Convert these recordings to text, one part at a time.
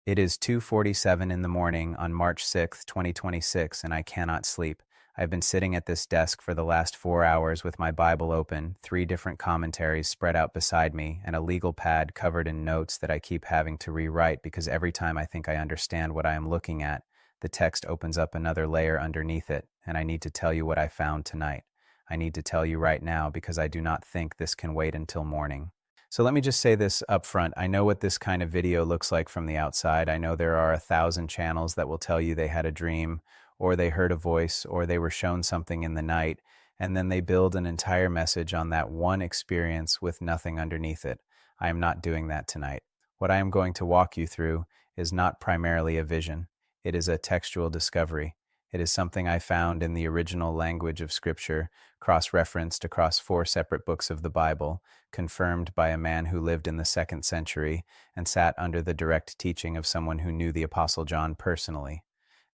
It is 2:47 in the morning on March 6th, 2026, and I cannot sleep. I've been sitting at this desk for the last 4 hours with my Bible open, 3 different commentaries spread out beside me, and a legal pad covered in notes that I keep having to rewrite because every time I think I understand what I am looking at, the text opens up another layer underneath it, and I need to tell you what I found tonight. I need to tell you right now because I do not think this can wait until morning. So let me just say this up front. I know what this kind of video looks like from the outside. I know there are 1,000 channels that will tell you they had a dream, or they heard a voice, or they were shown something in the night, and then they build an entire message on that one experience with nothing underneath it. I am not doing that tonight. What I am going to walk you through is not primarily a vision. It is a textual discovery. It is something I found in the original language of Scripture, cross-referenced across 4 separate books of the Bible, confirmed by a man who lived in the 2nd century and sat under the direct teaching of someone who knew the Apostle John personally.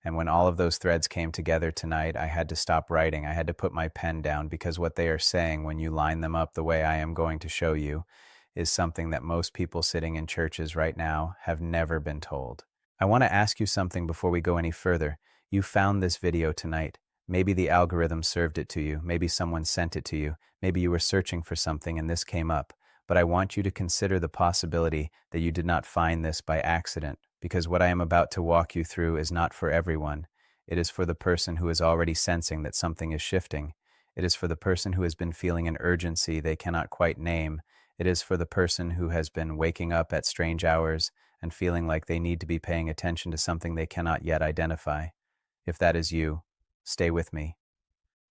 And when all of those threads came together tonight, I had to stop writing. I had to put my pen down because what they are saying when you line them up the way I am going to show you is something that most people sitting in churches right now have never been told. I want to ask you something before we go any further. You found this video tonight. Maybe the algorithm served it to you. Maybe someone sent it to you. Maybe you were searching for something and this came up. But I want you to consider the possibility that you did not find this by accident, because what I am about to walk you through is not for everyone. It is for the person who is already sensing that something is shifting. It is for the person who has been feeling an urgency they cannot quite name. It is for the person who has been waking up at strange hours and feeling like they need to be paying attention to something they cannot yet identify. If that is you, stay with me,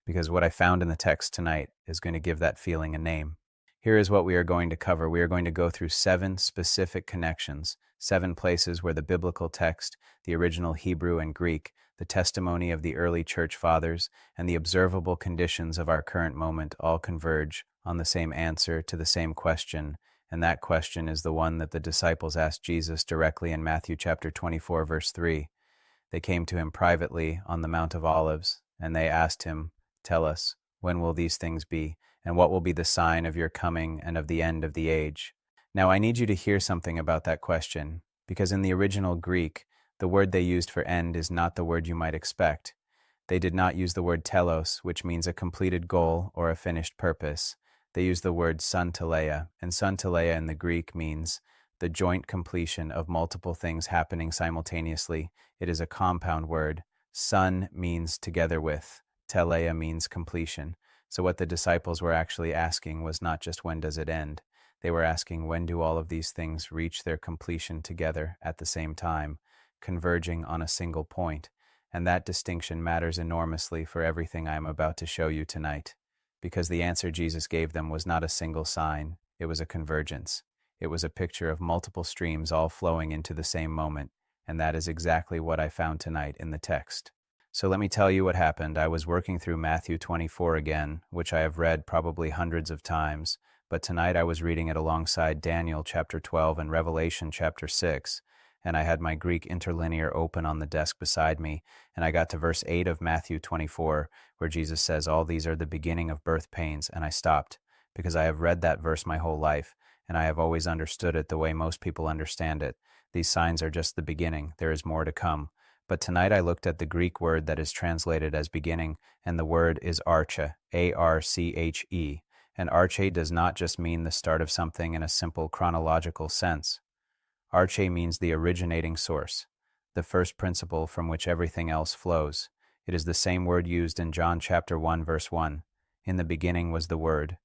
because what I found in the text tonight is going to give that feeling a name. Here is what we are going to cover. We are going to go through 7 specific connections, 7 places where the biblical text, the original Hebrew and Greek, the testimony of the early church fathers, and the observable conditions of our current moment all converge on the same answer to the same question, and that question is the one that the disciples asked Jesus directly in Matthew chapter 24, verse 3. They came to him privately on the Mount of Olives, and they asked him, "Tell us, when will these things be, and what will be the sign of your coming and of the end of the age?" Now, I need you to hear something about that question, because in the original Greek, the word they used for end is not the word you might expect. They did not use the word telos, which means a completed goal or a finished purpose. They used the word sunteleia, and sunteleia in the Greek means the joint completion of multiple things happening simultaneously. It is a compound word. Sun means together with. Teleia means completion. So what the disciples were actually asking was not just when does it end. They were asking when do all of these things reach their completion together at the same time, converging on a single point. And that distinction matters enormously for everything I am about to show you tonight, because the answer Jesus gave them was not a single sign, it was a convergence. It was a picture of multiple streams all flowing into the same moment, and that is exactly what I found tonight in the text. So let me tell you what happened. I was working through Matthew 24 again, which I have read probably hundreds of times, but tonight I was reading it alongside Daniel chapter 12 and Revelation chapter 6, and I had my Greek interlinear open on the desk beside me, and I got to verse 8 of Matthew 24, where Jesus says, "All these are the beginning of birth pains," and I stopped, because I have read that verse my whole life, and I have always understood it the way most people understand it. These signs are just the beginning. There is more to come. But tonight I looked at the Greek word that is translated as beginning, and the word is arche, A-R-C-H-E. And arche does not just mean the start of something in a simple chronological sense. Arche means the originating source, the first principle from which everything else flows. It is the same word used in John chapter 1, verse 1. In the beginning was the Word.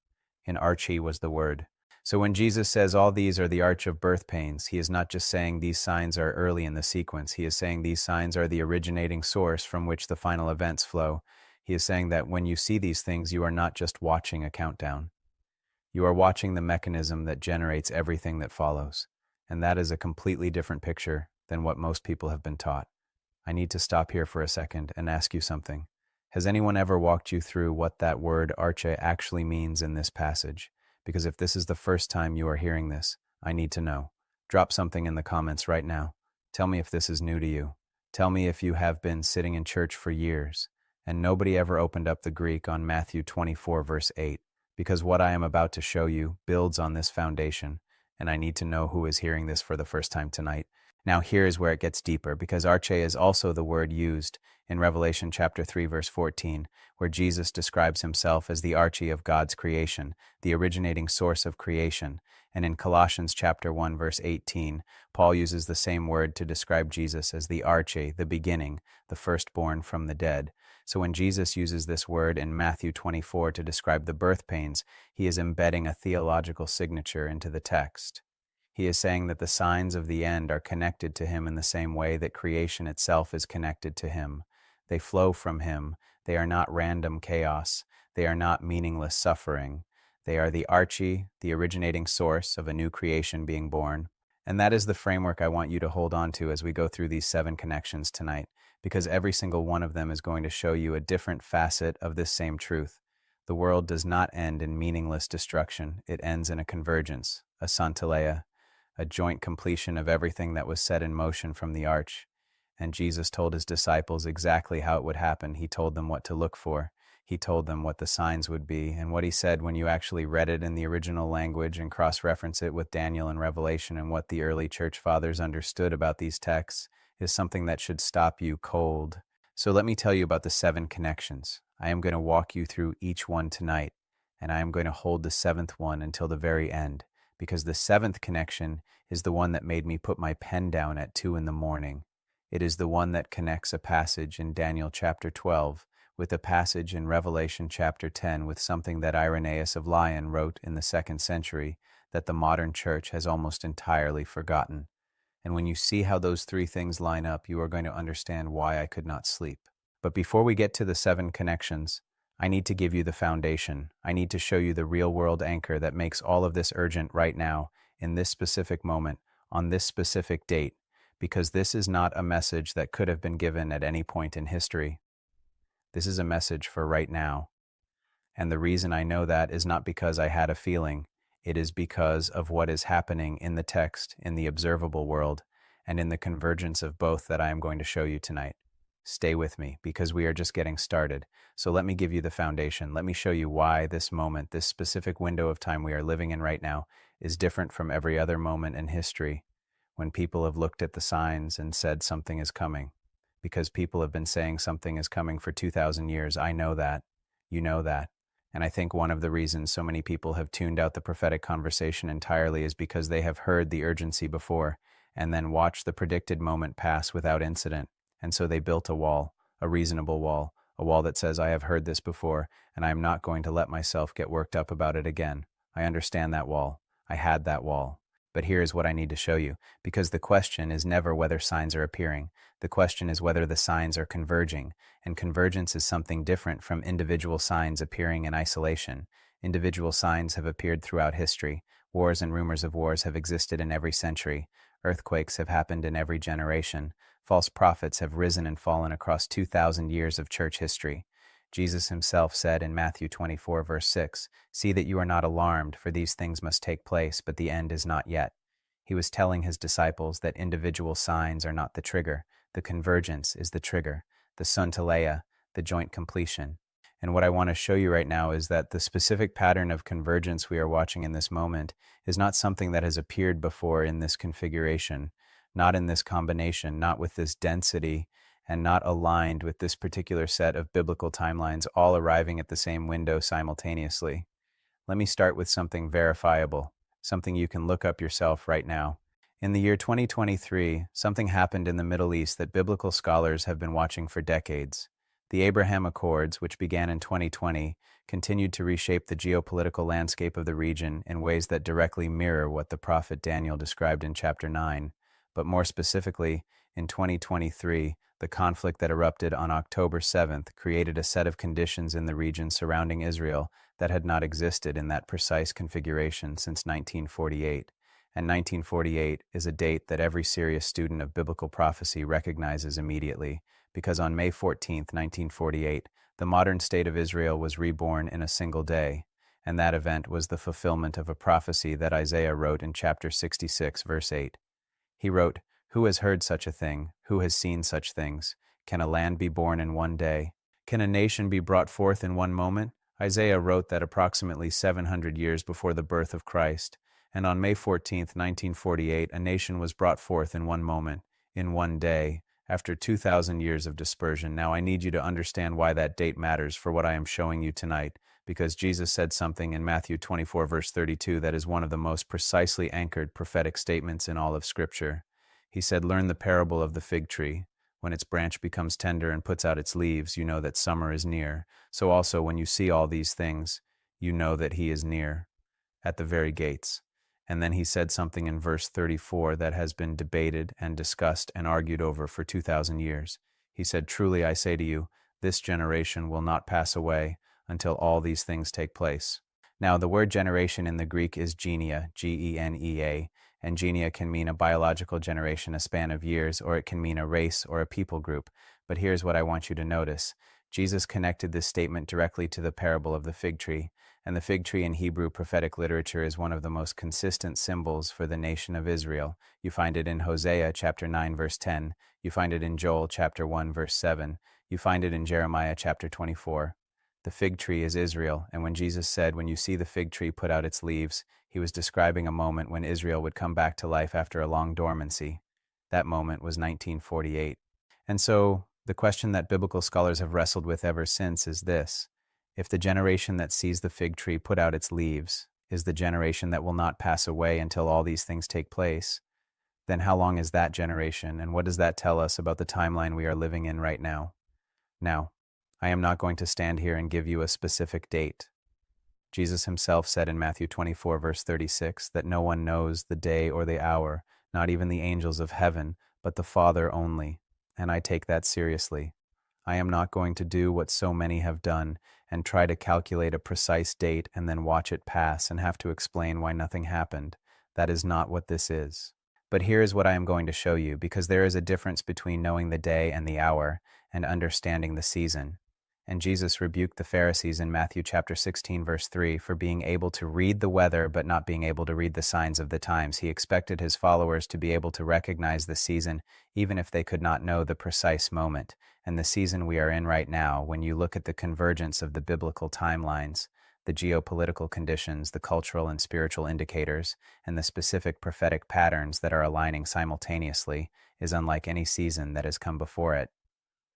In arche was the Word. So when Jesus says all these are the arch of birth pains, he is not just saying these signs are early in the sequence. He is saying these signs are the originating source from which the final events flow. He is saying that when you see these things, you are not just watching a countdown. You are watching the mechanism that generates everything that follows. And that is a completely different picture than what most people have been taught. I need to stop here for a second and ask you something. Has anyone ever walked you through what that word arche actually means in this passage? Because if this is the first time you are hearing this, I need to know. Drop something in the comments right now. Tell me if this is new to you. Tell me if you have been sitting in church for years and nobody ever opened up the Greek on Matthew 24, verse 8, because what I am about to show you builds on this foundation, and I need to know who is hearing this for the first time tonight. Now here is where it gets deeper, because arche is also the word used in Revelation chapter 3 verse 14, where Jesus describes himself as the arche of God's creation, the originating source of creation. And in Colossians chapter 1 verse 18, Paul uses the same word to describe Jesus as the arche, the beginning, the firstborn from the dead. So when Jesus uses this word in Matthew 24 to describe the birth pains, he is embedding a theological signature into the text. He is saying that the signs of the end are connected to him in the same way that creation itself is connected to him. They flow from him. They are not random chaos. They are not meaningless suffering. They are the arche, the originating source of a new creation being born. And that is the framework I want you to hold on to as we go through these 7 connections tonight, because every single one of them is going to show you a different facet of this same truth. The world does not end in meaningless destruction. It ends in a convergence, a Santaleia, a joint completion of everything that was set in motion from the arch. And Jesus told his disciples exactly how it would happen. He told them what to look for. He told them what the signs would be. And what he said when you actually read it in the original language and cross-reference it with Daniel and Revelation and what the early church fathers understood about these texts is something that should stop you cold. So let me tell you about the 7 connections. I am going to walk you through each one tonight, and I am going to hold the 7th one until the very end, because the 7th connection is the one that made me put my pen down at 2 in the morning. It is the one that connects a passage in Daniel chapter 12 with a passage in Revelation chapter 10 with something that Irenaeus of Lyon wrote in the 2nd century that the modern church has almost entirely forgotten. And when you see how those 3 things line up, you are going to understand why I could not sleep. But before we get to the 7 connections, I need to give you the foundation. I need to show you the real-world anchor that makes all of this urgent right now, in this specific moment, on this specific date, because this is not a message that could have been given at any point in history. This is a message for right now. And the reason I know that is not because I had a feeling. It is because of what is happening in the text, in the observable world, and in the convergence of both that I am going to show you tonight. Stay with me, because we are just getting started. So let me give you the foundation. Let me show you why this moment, this specific window of time we are living in right now, is different from every other moment in history, when people have looked at the signs and said something is coming. Because people have been saying something is coming for 2,000 years. I know that. You know that. And I think one of the reasons so many people have tuned out the prophetic conversation entirely is because they have heard the urgency before and then watched the predicted moment pass without incident. And so they built a wall, a reasonable wall, a wall that says, I have heard this before, and I am not going to let myself get worked up about it again. I understand that wall. I had that wall. But here is what I need to show you, because the question is never whether signs are appearing. The question is whether the signs are converging, and convergence is something different from individual signs appearing in isolation. Individual signs have appeared throughout history. Wars and rumors of wars have existed in every century. Earthquakes have happened in every generation. False prophets have risen and fallen across 2,000 years of church history. Jesus himself said in Matthew 24 verse 6, "See that you are not alarmed, for these things must take place, but the end is not yet." He was telling his disciples that individual signs are not the trigger. The convergence is the trigger, the Santaleia, the joint completion. And what I want to show you right now is that the specific pattern of convergence we are watching in this moment is not something that has appeared before in this configuration, not in this combination, not with this density, and not aligned with this particular set of biblical timelines all arriving at the same window simultaneously. Let me start with something verifiable, something you can look up yourself right now. In the year 2023, something happened in the Middle East that biblical scholars have been watching for decades. The Abraham Accords, which began in 2020, continued to reshape the geopolitical landscape of the region in ways that directly mirror what the prophet Daniel described in chapter 9. But more specifically, in 2023, the conflict that erupted on October 7th created a set of conditions in the region surrounding Israel that had not existed in that precise configuration since 1948. And 1948 is a date that every serious student of biblical prophecy recognizes immediately, because on May 14, 1948, the modern state of Israel was reborn in a single day, and that event was the fulfillment of a prophecy that Isaiah wrote in chapter 66, verse 8. He wrote, "Who has heard such a thing? Who has seen such things? Can a land be born in one day? Can a nation be brought forth in one moment?" Isaiah wrote that approximately 700 years before the birth of Christ, And on May 14th, 1948, a nation was brought forth in one moment, in one day, after 2,000 years of dispersion. Now I need you to understand why that date matters for what I am showing you tonight, because Jesus said something in Matthew 24 verse 32 that is one of the most precisely anchored prophetic statements in all of Scripture. He said, "Learn the parable of the fig tree. When its branch becomes tender and puts out its leaves, you know that summer is near. So also when you see all these things, you know that he is near, at the very gates." And then he said something in verse 34 that has been debated and discussed and argued over for 2,000 years. He said, "Truly I say to you, this generation will not pass away until all these things take place." Now, the word generation in the Greek is genia, Genea, and genia can mean a biological generation, a span of years, or it can mean a race or a people group. But here's what I want you to notice. Jesus connected this statement directly to the parable of the fig tree, and the fig tree in Hebrew prophetic literature is one of the most consistent symbols for the nation of Israel. You find it in Hosea chapter 9 verse 10, you find it in Joel chapter 1 verse 7, you find it in Jeremiah chapter 24. The fig tree is Israel, and when Jesus said, "When you see the fig tree put out its leaves," he was describing a moment when Israel would come back to life after a long dormancy. That moment was 1948. And so, the question that biblical scholars have wrestled with ever since is this: if the generation that sees the fig tree put out its leaves is the generation that will not pass away until all these things take place, then how long is that generation, and what does that tell us about the timeline we are living in right now? Now, I am not going to stand here and give you a specific date. Jesus himself said in Matthew 24 verse 36 that no one knows the day or the hour, not even the angels of heaven, but the Father only. And I take that seriously. I am not going to do what so many have done and try to calculate a precise date and then watch it pass and have to explain why nothing happened. That is not what this is. But here is what I am going to show you, because there is a difference between knowing the day and the hour and understanding the season. And Jesus rebuked the Pharisees in Matthew chapter 16 verse 3 for being able to read the weather but not being able to read the signs of the times. He expected his followers to be able to recognize the season even if they could not know the precise moment. And the season we are in right now, when you look at the convergence of the biblical timelines, the geopolitical conditions, the cultural and spiritual indicators, and the specific prophetic patterns that are aligning simultaneously, is unlike any season that has come before it.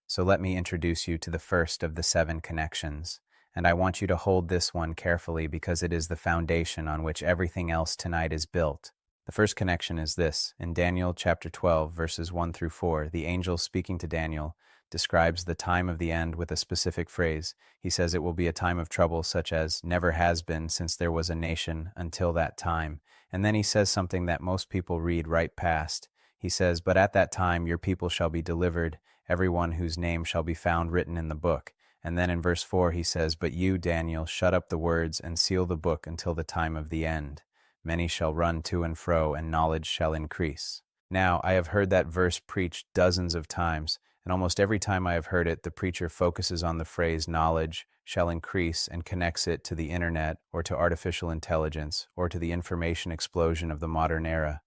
So let me introduce you to the first of the 7 connections, and I want you to hold this one carefully because it is the foundation on which everything else tonight is built. The first connection is this. In Daniel chapter 12, verses 1 through 4, the angel speaking to Daniel describes the time of the end with a specific phrase. He says it will be a time of trouble such as never has been since there was a nation until that time. And then he says something that most people read right past. He says, "But at that time your people shall be delivered, everyone whose name shall be found written in the book." And then in verse 4 he says, "But you, Daniel, shut up the words and seal the book until the time of the end. Many shall run to and fro, and knowledge shall increase." Now, I have heard that verse preached dozens of times, and almost every time I have heard it, the preacher focuses on the phrase knowledge shall increase and connects it to the internet or to artificial intelligence or to the information explosion of the modern era.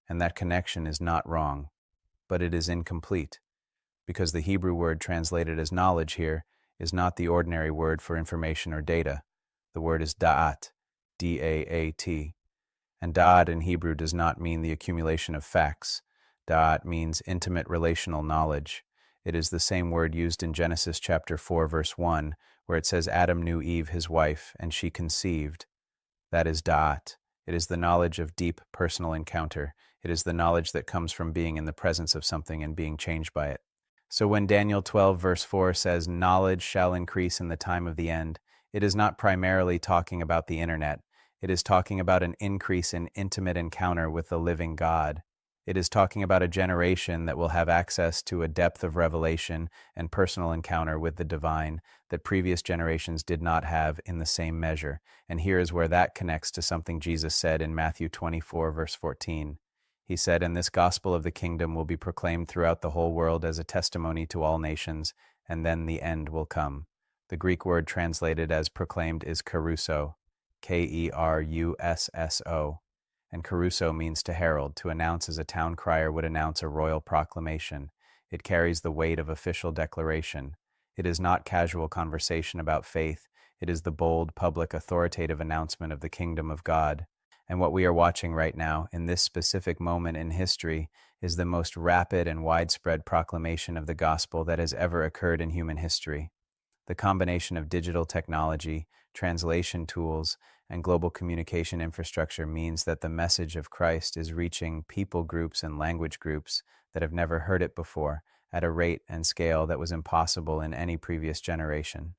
And that connection is not wrong, but it is incomplete, because the Hebrew word translated as knowledge here is not the ordinary word for information or data. The word is da'at, D-A-A-T. And da'at in Hebrew does not mean the accumulation of facts. Da'at means intimate relational knowledge. It is the same word used in Genesis chapter 4 verse 1, where it says Adam knew Eve his wife, and she conceived. That is da'at. It is the knowledge of deep personal encounter. It is the knowledge that comes from being in the presence of something and being changed by it. So when Daniel 12 verse 4 says knowledge shall increase in the time of the end, it is not primarily talking about the internet. It is talking about an increase in intimate encounter with the living God. It is talking about a generation that will have access to a depth of revelation and personal encounter with the divine that previous generations did not have in the same measure. And here is where that connects to something Jesus said in Matthew 24 verse 14. He said, "And this gospel of the kingdom will be proclaimed throughout the whole world as a testimony to all nations, and then the end will come." The Greek word translated as proclaimed is kerusso, K-E-R-U-S-S-O. And kerusso means to herald, to announce as a town crier would announce a royal proclamation. It carries the weight of official declaration. It is not casual conversation about faith. It is the bold, public, authoritative announcement of the kingdom of God. And what we are watching right now, in this specific moment in history, is the most rapid and widespread proclamation of the gospel that has ever occurred in human history. The combination of digital technology, translation tools, and global communication infrastructure means that the message of Christ is reaching people groups and language groups that have never heard it before at a rate and scale that was impossible in any previous generation.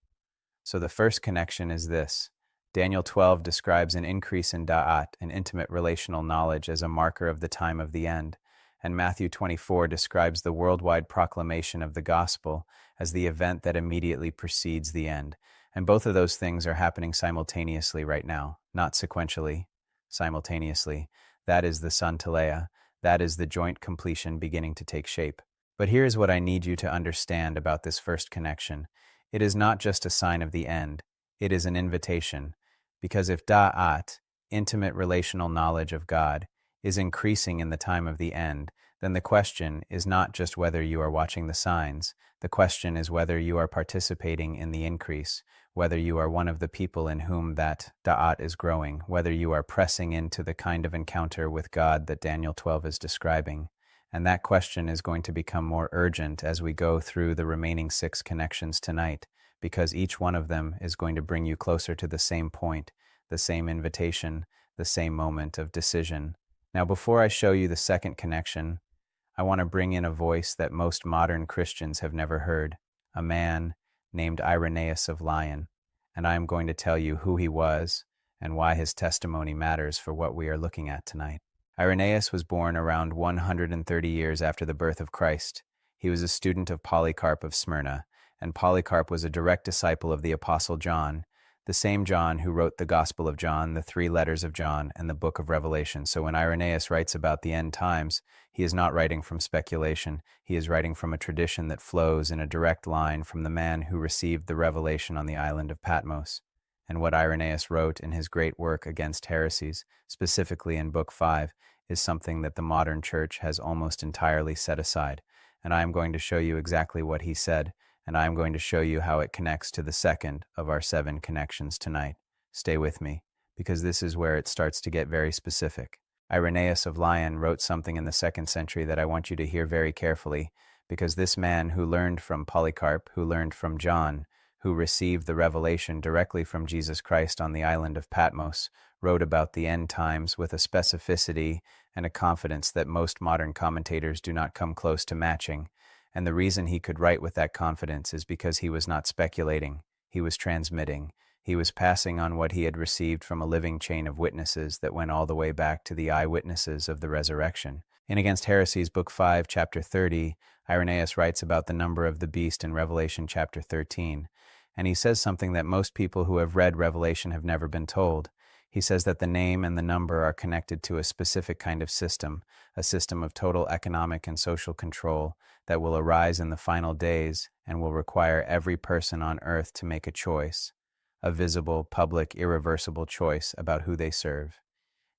So the first connection is this. Daniel 12 describes an increase in da'at, an intimate relational knowledge, as a marker of the time of the end, and Matthew 24 describes the worldwide proclamation of the gospel as the event that immediately precedes the end. And both of those things are happening simultaneously right now, not sequentially, simultaneously. That is the Santaleia. That is the joint completion beginning to take shape. But here's what I need you to understand about this first connection. It is not just a sign of the end, it is an invitation. Because if da'at, intimate relational knowledge of God, is increasing in the time of the end, then the question is not just whether you are watching the signs. The question is whether you are participating in the increase, whether you are one of the people in whom that da'at is growing, whether you are pressing into the kind of encounter with God that Daniel 12 is describing. And that question is going to become more urgent as we go through the remaining 6 connections tonight, because each one of them is going to bring you closer to the same point, the same invitation, the same moment of decision. Now, before I show you the second connection, I want to bring in a voice that most modern Christians have never heard, a man named Irenaeus of Lyon, and I am going to tell you who he was and why his testimony matters for what we are looking at tonight. Irenaeus was born around 130 years after the birth of Christ. He was a student of Polycarp of Smyrna, and Polycarp was a direct disciple of the Apostle John, the same John who wrote the Gospel of John, the 3 letters of John, and the book of Revelation. So when Irenaeus writes about the end times, he is not writing from speculation. He is writing from a tradition that flows in a direct line from the man who received the revelation on the island of Patmos. And what Irenaeus wrote in his great work against heresies, specifically in Book 5, is something that the modern church has almost entirely set aside. And I am going to show you exactly what he said, and I am going to show you how it connects to the second of our 7 connections tonight. Stay with me, because this is where it starts to get very specific. Irenaeus of Lyon wrote something in the 2nd century that I want you to hear very carefully, because this man who learned from Polycarp, who learned from John, who received the revelation directly from Jesus Christ on the island of Patmos, wrote about the end times with a specificity and a confidence that most modern commentators do not come close to matching. And the reason he could write with that confidence is because he was not speculating, he was transmitting. He was passing on what he had received from a living chain of witnesses that went all the way back to the eyewitnesses of the resurrection. In Against Heresies, Book 5, Chapter 30, Irenaeus writes about the number of the beast in Revelation chapter 13. And he says something that most people who have read Revelation have never been told. He says that the name and the number are connected to a specific kind of system, a system of total economic and social control that will arise in the final days and will require every person on earth to make a choice, a visible, public, irreversible choice about who they serve.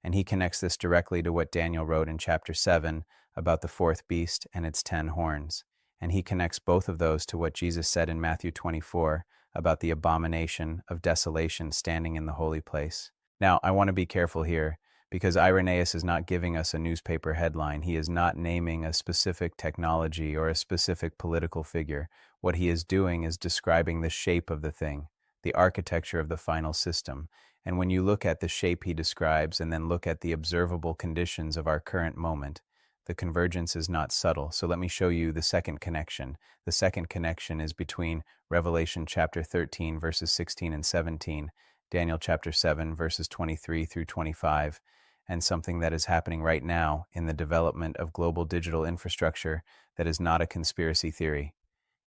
And he connects this directly to what Daniel wrote in chapter 7 about the 4th beast and its 10 horns. And he connects both of those to what Jesus said in Matthew 24 about the abomination of desolation standing in the holy place. Now, I want to be careful here, because Irenaeus is not giving us a newspaper headline. He is not naming a specific technology or a specific political figure. What he is doing is describing the shape of the thing, the architecture of the final system. And when you look at the shape he describes and then look at the observable conditions of our current moment, the convergence is not subtle. So let me show you the second connection. The second connection is between Revelation chapter 13, verses 16 and 17, Daniel chapter 7, verses 23 through 25, and something that is happening right now in the development of global digital infrastructure that is not a conspiracy theory.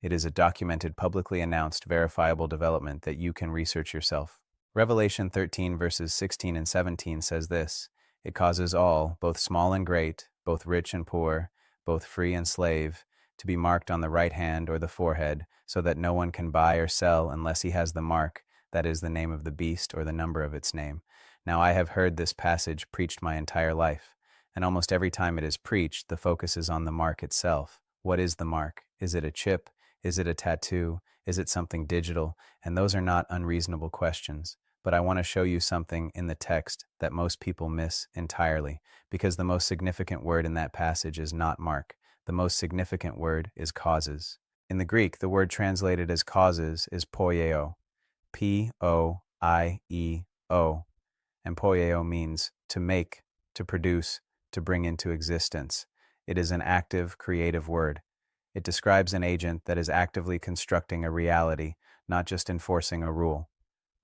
It is a documented, publicly announced, verifiable development that you can research yourself. Revelation 13, verses 16 and 17 says this: "It causes all, both small and great, both rich and poor, both free and slave, to be marked on the right hand or the forehead, so that no one can buy or sell unless he has the mark, that is, the name of the beast or the number of its name." Now, I have heard this passage preached my entire life, and almost every time it is preached, the focus is on the mark itself. What is the mark? Is it a chip? Is it a tattoo? Is it something digital? And those are not unreasonable questions. but I want to show you something in the text that most people miss entirely, because the most significant word in that passage is not mark. The most significant word is causes. In the Greek, the word translated as causes is poieo, P-O-I-E-O, and poieo means to make, to produce, to bring into existence. It is an active, creative word. It describes an agent that is actively constructing a reality, not just enforcing a rule.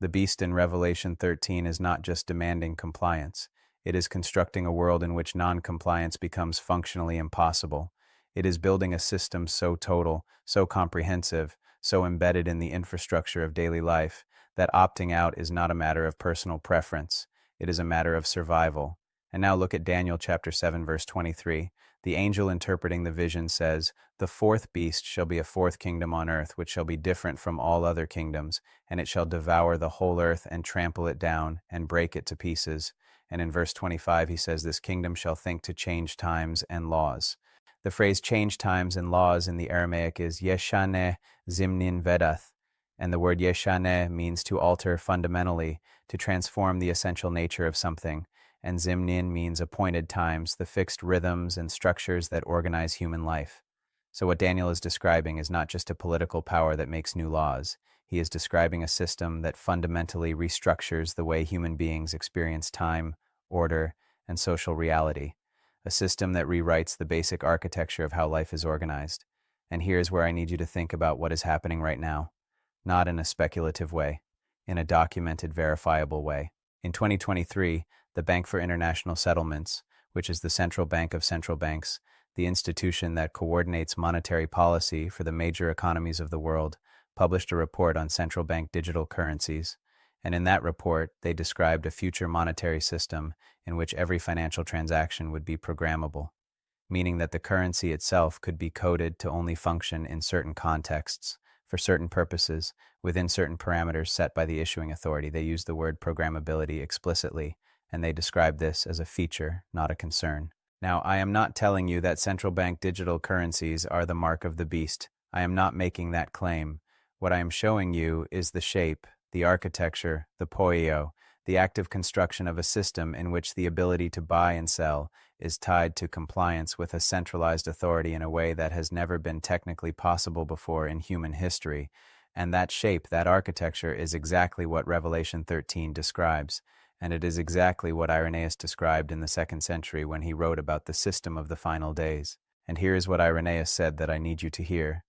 The beast in Revelation 13 is not just demanding compliance. It is constructing a world in which non-compliance becomes functionally impossible. It is building a system so total, so comprehensive, so embedded in the infrastructure of daily life, that opting out is not a matter of personal preference. It is a matter of survival. And now look at Daniel chapter 7, verse 23. The angel interpreting the vision says, "The fourth beast shall be a fourth kingdom on earth, which shall be different from all other kingdoms, and it shall devour the whole earth and trample it down and break it to pieces." And in verse 25 he says, "This kingdom shall think to change times and laws." The phrase change times and laws in the Aramaic is yeshane zimnin vedath, and the word yeshane means to alter fundamentally, to transform the essential nature of something, and zimnin means appointed times, the fixed rhythms and structures that organize human life. So what Daniel is describing is not just a political power that makes new laws. He is describing a system that fundamentally restructures the way human beings experience time, order, and social reality. A system that rewrites the basic architecture of how life is organized. And here's where I need you to think about what is happening right now. Not in a speculative way, in a documented, verifiable way. In 2023, the Bank for International Settlements, which is the central bank of central banks, the institution that coordinates monetary policy for the major economies of the world, published a report on central bank digital currencies. And in that report, they described a future monetary system in which every financial transaction would be programmable, meaning that the currency itself could be coded to only function in certain contexts, for certain purposes, within certain parameters set by the issuing authority. They use the word programmability explicitly, and they describe this as a feature, not a concern. Now, I am not telling you that central bank digital currencies are the mark of the beast. I am not making that claim. What I am showing you is the shape, the architecture, the poieo, the active construction of a system in which the ability to buy and sell is tied to compliance with a centralized authority in a way that has never been technically possible before in human history. And that shape, that architecture, is exactly what Revelation 13 describes. And it is exactly what Irenaeus described in the 2nd century when he wrote about the system of the final days. And here is what Irenaeus said that I need you to hear.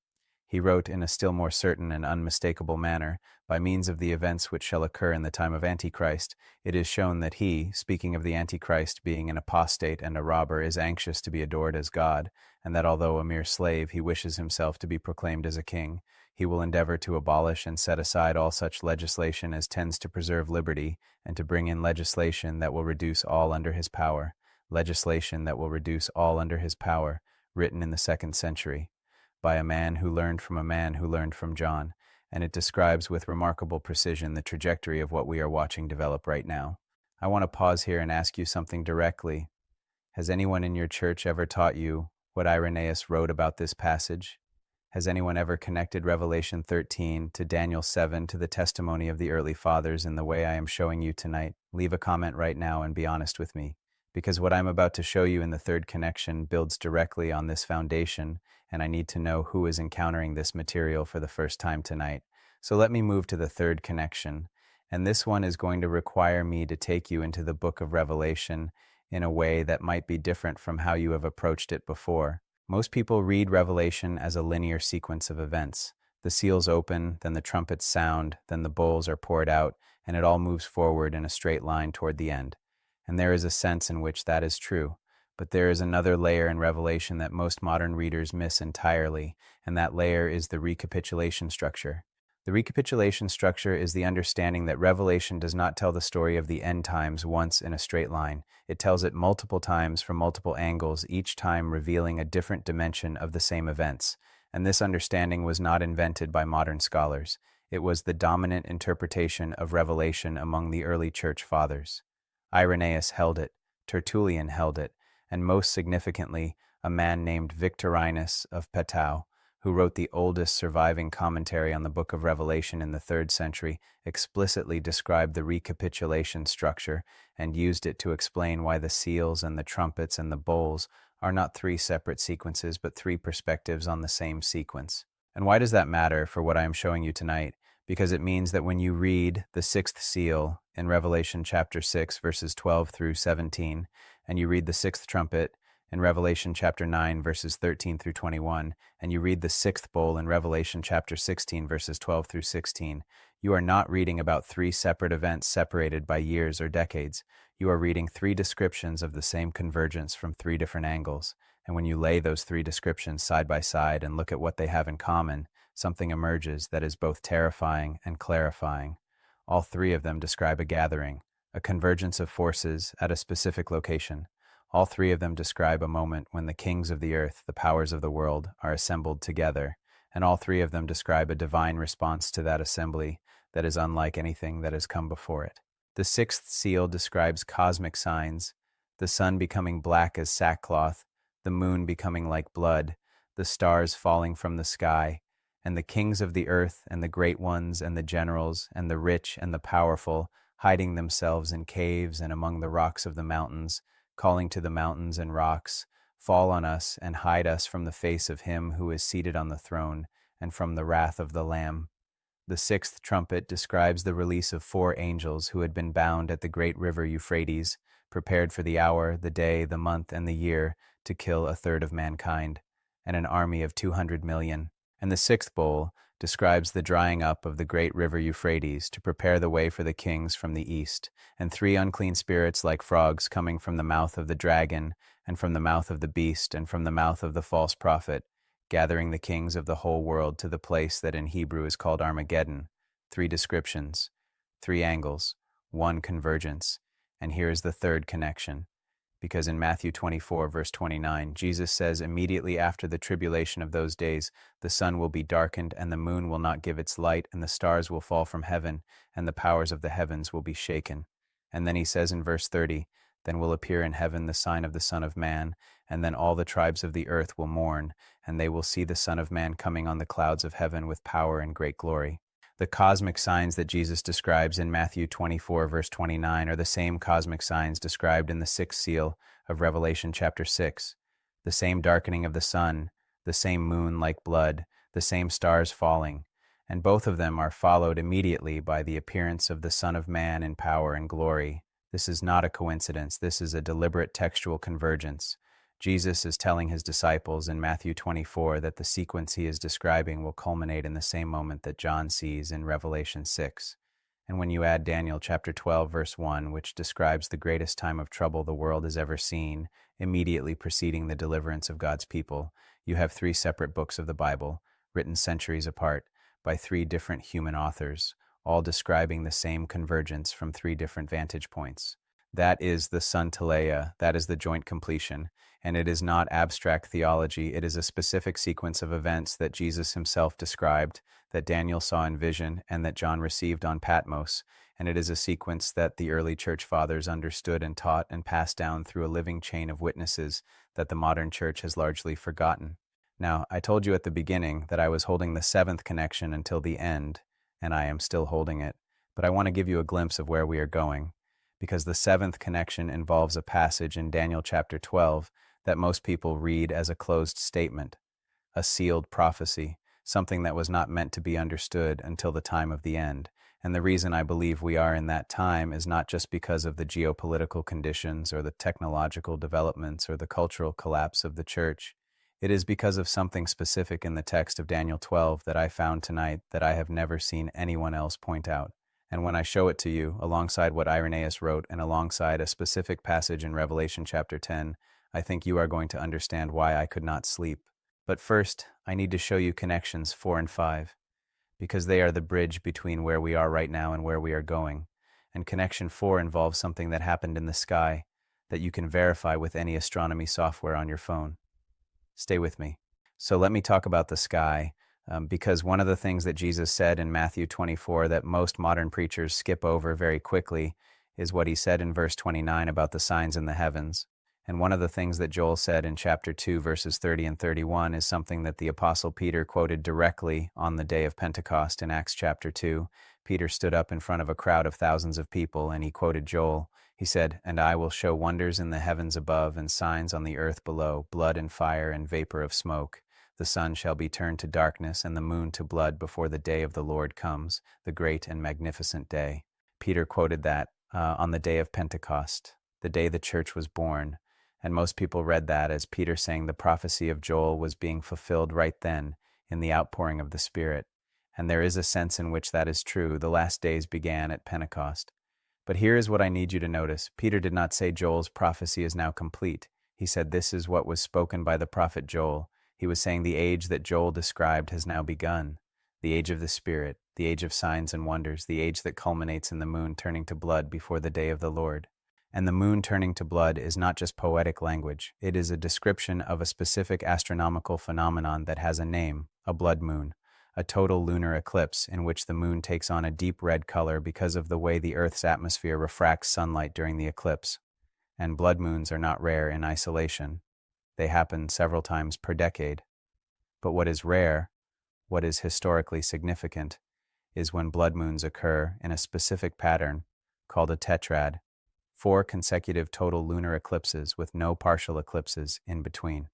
He wrote in a still more certain and unmistakable manner, by means of the events which shall occur in the time of Antichrist, it is shown that he, speaking of the Antichrist being an apostate and a robber, is anxious to be adored as God, and that although a mere slave, he wishes himself to be proclaimed as a king. He will endeavor to abolish and set aside all such legislation as tends to preserve liberty, and to bring in legislation that will reduce all under his power. Legislation that will reduce all under his power, written in the 2nd century. By a man who learned from a man who learned from John, and it describes with remarkable precision the trajectory of what we are watching develop right now. I want to pause here and ask you something directly. Has anyone in your church ever taught you what Irenaeus wrote about this passage? Has anyone ever connected Revelation 13 to Daniel 7 to the testimony of the early fathers in the way I am showing you tonight? Leave a comment right now and be honest with me, because what I'm about to show you in the third connection builds directly on this foundation, and I need to know who is encountering this material for the first time tonight. So let me move to the third connection, and this one is going to require me to take you into the book of Revelation in a way that might be different from how you have approached it before. Most people read Revelation as a linear sequence of events. The seals open, then the trumpets sound, then the bowls are poured out, and it all moves forward in a straight line toward the end. And there is a sense in which that is true. But there is another layer in Revelation that most modern readers miss entirely, and that layer is the recapitulation structure. The recapitulation structure is the understanding that Revelation does not tell the story of the end times once in a straight line. It tells it multiple times from multiple angles, each time revealing a different dimension of the same events. And this understanding was not invented by modern scholars. It was the dominant interpretation of Revelation among the early church fathers. Irenaeus held it, Tertullian held it, and most significantly, a man named Victorinus of Petau, who wrote the oldest surviving commentary on the book of Revelation in the 3rd century, explicitly described the recapitulation structure and used it to explain why the seals and the trumpets and the bowls are not 3 separate sequences but 3 perspectives on the same sequence. And why does that matter for what I am showing you tonight? Because it means that when you read the 6th seal in Revelation chapter 6, verses 12 through 17, and you read the 6th trumpet in Revelation chapter 9, verses 13 through 21, and you read the 6th bowl in Revelation chapter 16, verses 12 through 16, you are not reading about 3 separate events separated by years or decades. You are reading 3 descriptions of the same convergence from 3 different angles. And when you lay those 3 descriptions side by side and look at what they have in common, something emerges that is both terrifying and clarifying. All 3 of them describe a gathering, a convergence of forces at a specific location. All 3 of them describe a moment when the kings of the earth, the powers of the world, are assembled together, and all 3 of them describe a divine response to that assembly that is unlike anything that has come before it. The 6th seal describes cosmic signs, the sun becoming black as sackcloth, the moon becoming like blood, the stars falling from the sky, and the kings of the earth and the great ones and the generals and the rich and the powerful, hiding themselves in caves and among the rocks of the mountains, calling to the mountains and rocks, fall on us and hide us from the face of him who is seated on the throne and from the wrath of the Lamb. The 6th trumpet describes the release of 4 angels who had been bound at the great river Euphrates, prepared for the hour, the day, the month, and the year to kill 1/3 of mankind, and an army of 200 million. And the 6th bowl describes the drying up of the great river Euphrates to prepare the way for the kings from the east, and 3 unclean spirits like frogs coming from the mouth of the dragon, and from the mouth of the beast, and from the mouth of the false prophet, gathering the kings of the whole world to the place that in Hebrew is called Armageddon. 3 descriptions, 3 angles, 1 convergence, and here is the 3rd connection. Because in Matthew 24, verse 29, Jesus says, immediately after the tribulation of those days, the sun will be darkened, and the moon will not give its light, and the stars will fall from heaven, and the powers of the heavens will be shaken. And then he says in verse 30, then will appear in heaven the sign of the Son of Man, and then all the tribes of the earth will mourn, and they will see the Son of Man coming on the clouds of heaven with power and great glory. The cosmic signs that Jesus describes in Matthew 24, verse 29 are the same cosmic signs described in the 6th seal of Revelation chapter 6. The same darkening of the sun, the same moon like blood, the same stars falling, and both of them are followed immediately by the appearance of the Son of Man in power and glory. This is not a coincidence. This is a deliberate textual convergence. Jesus is telling his disciples in Matthew 24 that the sequence he is describing will culminate in the same moment that John sees in Revelation 6. And when you add Daniel chapter 12, verse 1, which describes the greatest time of trouble the world has ever seen, immediately preceding the deliverance of God's people, you have 3 separate books of the Bible, written centuries apart, by 3 different human authors, all describing the same convergence from 3 different vantage points. That is the Sunteleia, that is the joint completion, and it is not abstract theology, it is a specific sequence of events that Jesus himself described, that Daniel saw in vision, and that John received on Patmos, and it is a sequence that the early church fathers understood and taught and passed down through a living chain of witnesses that the modern church has largely forgotten. Now, I told you at the beginning that I was holding the 7th connection until the end, and I am still holding it, but I want to give you a glimpse of where we are going, because the 7th connection involves a passage in Daniel chapter 12 that most people read as a closed statement, a sealed prophecy, something that was not meant to be understood until the time of the end. And the reason I believe we are in that time is not just because of the geopolitical conditions or the technological developments or the cultural collapse of the church. It is because of something specific in the text of Daniel 12 that I found tonight that I have never seen anyone else point out. And when I show it to you, alongside what Irenaeus wrote and alongside a specific passage in Revelation chapter 10, I think you are going to understand why I could not sleep. But first, I need to show you connections 4 and 5, because they are the bridge between where we are right now and where we are going. And connection 4 involves something that happened in the sky that you can verify with any astronomy software on your phone. Stay with me. So let me talk about the sky, because one of the things that Jesus said in Matthew 24 that most modern preachers skip over very quickly is what he said in verse 29 about the signs in the heavens. And one of the things that Joel said in chapter 2, verses 30 and 31 is something that the Apostle Peter quoted directly on the day of Pentecost in Acts chapter 2. Peter stood up in front of a crowd of thousands of people and he quoted Joel. He said, "And I will show wonders in the heavens above and signs on the earth below, blood and fire and vapor of smoke. The sun shall be turned to darkness and the moon to blood before the day of the Lord comes, the great and magnificent day." Peter quoted that on the day of Pentecost, the day the church was born. And most people read that as Peter saying the prophecy of Joel was being fulfilled right then in the outpouring of the Spirit. And there is a sense in which that is true. The last days began at Pentecost. But here is what I need you to notice. Peter did not say Joel's prophecy is now complete. He said this is what was spoken by the prophet Joel. He was saying the age that Joel described has now begun. The age of the Spirit, the age of signs and wonders, the age that culminates in the moon turning to blood before the day of the Lord. And the moon turning to blood is not just poetic language. It is a description of a specific astronomical phenomenon that has a name, a blood moon, a total lunar eclipse in which the moon takes on a deep red color because of the way the Earth's atmosphere refracts sunlight during the eclipse. And blood moons are not rare in isolation. They happen several times per decade. But what is rare, what is historically significant, is when blood moons occur in a specific pattern called a tetrad. 4 consecutive total lunar eclipses with no partial eclipses in between.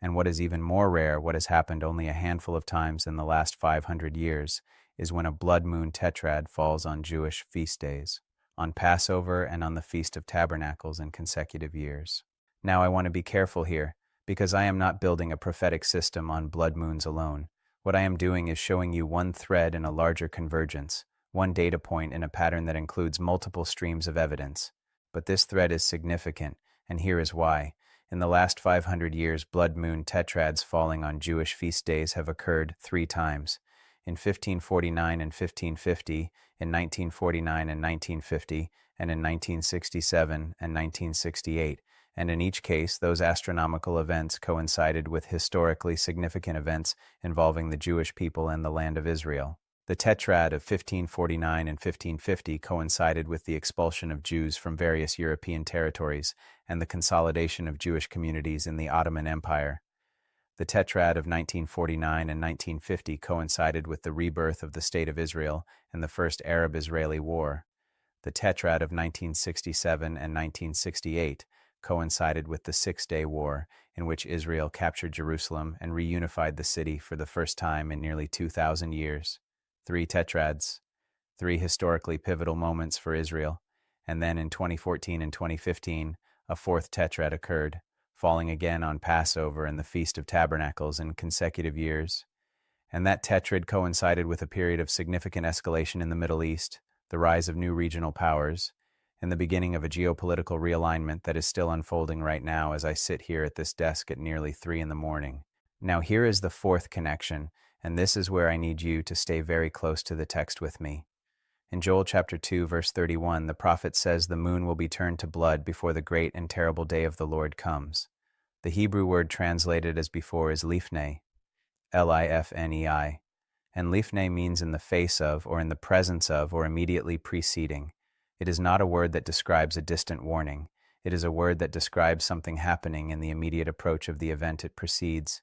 And what is even more rare, what has happened only a handful of times in the last 500 years, is when a blood moon tetrad falls on Jewish feast days, on Passover and on the Feast of Tabernacles in consecutive years. Now I want to be careful here, because I am not building a prophetic system on blood moons alone. What I am doing is showing you one thread in a larger convergence, one data point in a pattern that includes multiple streams of evidence. But this thread is significant, and here is why. In the last 500 years, blood moon tetrads falling on Jewish feast days have occurred 3 times. In 1549 and 1550, in 1949 and 1950, and in 1967 and 1968. And in each case, those astronomical events coincided with historically significant events involving the Jewish people and the land of Israel. The tetrad of 1549 and 1550 coincided with the expulsion of Jews from various European territories and the consolidation of Jewish communities in the Ottoman Empire. The tetrad of 1949 and 1950 coincided with the rebirth of the State of Israel and the First Arab-Israeli War. The tetrad of 1967 and 1968 coincided with the Six-Day War, in which Israel captured Jerusalem and reunified the city for the first time in nearly 2,000 years. 3 tetrads, 3 historically pivotal moments for Israel, and then in 2014 and 2015, a 4th tetrad occurred, falling again on Passover and the Feast of Tabernacles in consecutive years. And that tetrad coincided with a period of significant escalation in the Middle East, the rise of new regional powers, and the beginning of a geopolitical realignment that is still unfolding right now as I sit here at this desk at nearly 3 in the morning. Now here is the 4th connection, and this is where I need you to stay very close to the text with me. In Joel chapter 2, verse 31, the prophet says the moon will be turned to blood before the great and terrible day of the Lord comes. The Hebrew word translated as before is lifnei, L-I-F-N-E-I, and lifnei means in the face of, or in the presence of, or immediately preceding. It is not a word that describes a distant warning. It is a word that describes something happening in the immediate approach of the event it precedes,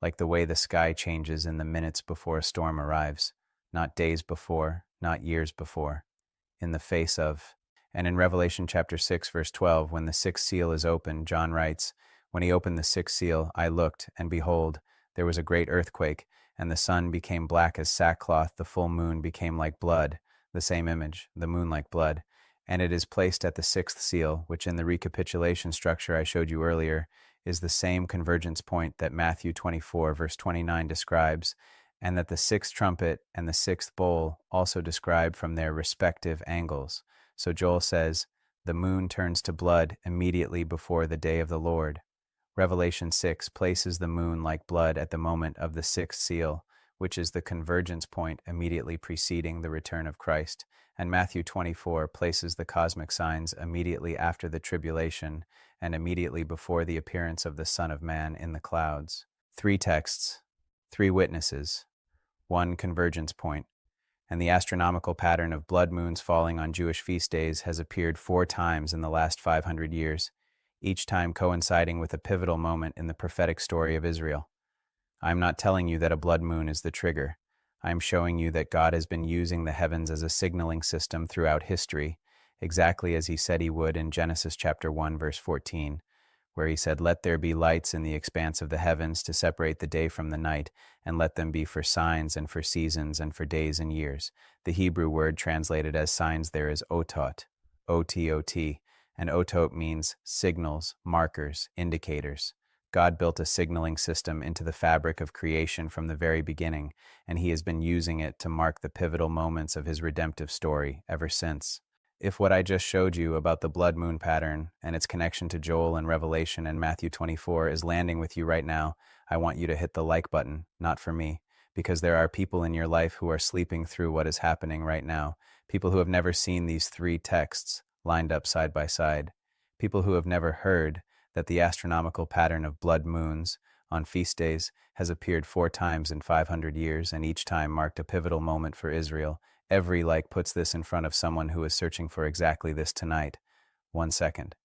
like the way the sky changes in the minutes before a storm arrives, not days before, not years before, in the face of. And in Revelation chapter 6, verse 12, when the 6th seal is opened, John writes, "When he opened the 6th seal, I looked, and behold, there was a great earthquake, and the sun became black as sackcloth, the full moon became like blood," the same image, the moon like blood, and it is placed at the 6th seal, which in the recapitulation structure I showed you earlier is the same convergence point that Matthew 24, verse 29 describes, and that the 6th trumpet and the 6th bowl also describe from their respective angles. So Joel says, the moon turns to blood immediately before the day of the Lord. Revelation 6 places the moon like blood at the moment of the 6th seal, which is the convergence point immediately preceding the return of Christ. And Matthew 24 places the cosmic signs immediately after the tribulation and immediately before the appearance of the Son of Man in the clouds. 3 texts, 3 witnesses, 1 convergence point, and the astronomical pattern of blood moons falling on Jewish feast days has appeared 4 times in the last 500 years. each time coinciding with a pivotal moment in the prophetic story of Israel. I'm not telling you that a blood moon is the trigger. I'm showing you that God has been using the heavens as a signaling system throughout history, exactly as he said he would in Genesis chapter 1, verse 14, where he said, "Let there be lights in the expanse of the heavens to separate the day from the night, and let them be for signs and for seasons and for days and years." The Hebrew word translated as signs there is otot, O-T-O-T, and otot means signals, markers, indicators. God built a signaling system into the fabric of creation from the very beginning, and he has been using it to mark the pivotal moments of his redemptive story ever since. If what I just showed you about the blood moon pattern and its connection to Joel and Revelation and Matthew 24 is landing with you right now, I want you to hit the like button, not for me, because there are people in your life who are sleeping through what is happening right now, people who have never seen these three texts lined up side by side, people who have never heard that the astronomical pattern of blood moons on feast days has appeared 4 times in 500 years and each time marked a pivotal moment for Israel. Every like puts this in front of someone who is searching for exactly this tonight. 1 second.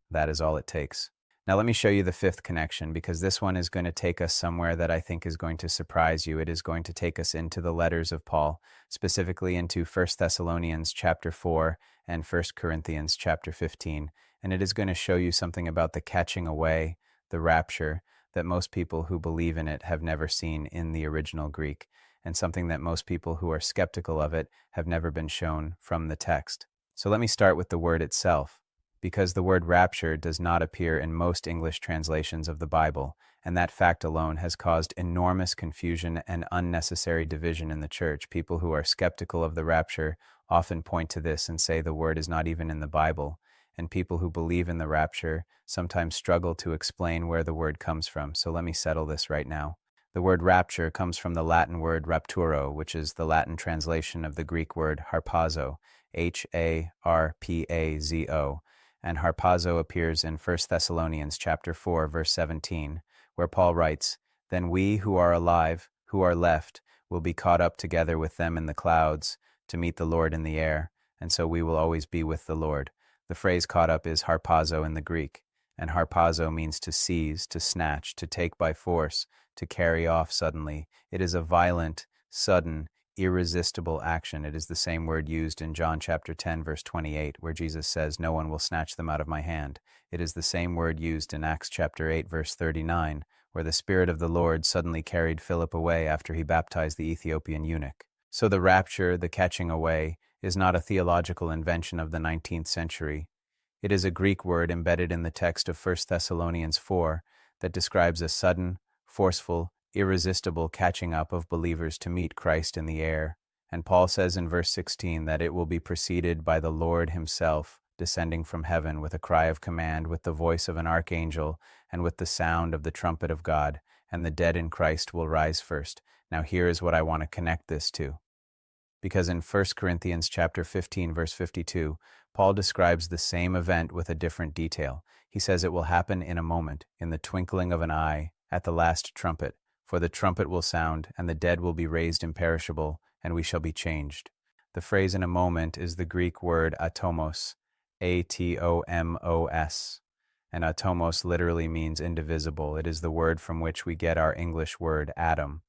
That is all it takes. Now let me show you the fifth connection, because this one is going to take us somewhere that I think is going to surprise you. It is going to take us into the letters of Paul, specifically into 1 Thessalonians chapter 4 and 1 Corinthians chapter 15. And it is going to show you something about the catching away, the rapture, that most people who believe in it have never seen in the original Greek, and something that most people who are skeptical of it have never been shown from the text. So let me start with the word itself, because the word rapture does not appear in most English translations of the Bible, and that fact alone has caused enormous confusion and unnecessary division in the church. People who are skeptical of the rapture often point to this and say the word is not even in the Bible, and people who believe in the rapture sometimes struggle to explain where the word comes from. So let me settle this right now. The word rapture comes from the Latin word rapturo, which is the Latin translation of the Greek word harpazo, H-A-R-P-A-Z-O. And harpazo appears in 1 Thessalonians chapter 4, verse 17, where Paul writes, "Then we who are alive, who are left, will be caught up together with them in the clouds to meet the Lord in the air, and so we will always be with the Lord." The phrase caught up is harpazo in the Greek, and harpazo means to seize, to snatch, to take by force, to carry off suddenly. It is a violent, sudden, irresistible action. It is the same word used in John chapter 10, verse 28, where Jesus says, "No one will snatch them out of my hand." It is the same word used in Acts chapter 8, verse 39, where the Spirit of the Lord suddenly carried Philip away after he baptized the Ethiopian eunuch. So the rapture, the catching away, is not a theological invention of the 19th century. It is a Greek word embedded in the text of 1 Thessalonians 4 that describes a sudden, forceful, irresistible catching up of believers to meet Christ in the air. And Paul says in verse 16 that it will be preceded by the Lord himself descending from heaven with a cry of command, with the voice of an archangel, and with the sound of the trumpet of God, and the dead in Christ will rise first. Now here is what I want to connect this to. Because in 1 Corinthians chapter 15, verse 52, Paul describes the same event with a different detail. He says it will happen in a moment, in the twinkling of an eye, at the last trumpet. For the trumpet will sound, and the dead will be raised imperishable, and we shall be changed. The phrase "in a moment" is the Greek word atomos, A-T-O-M-O-S. And atomos literally means indivisible. It is the word from which we get our English word atom.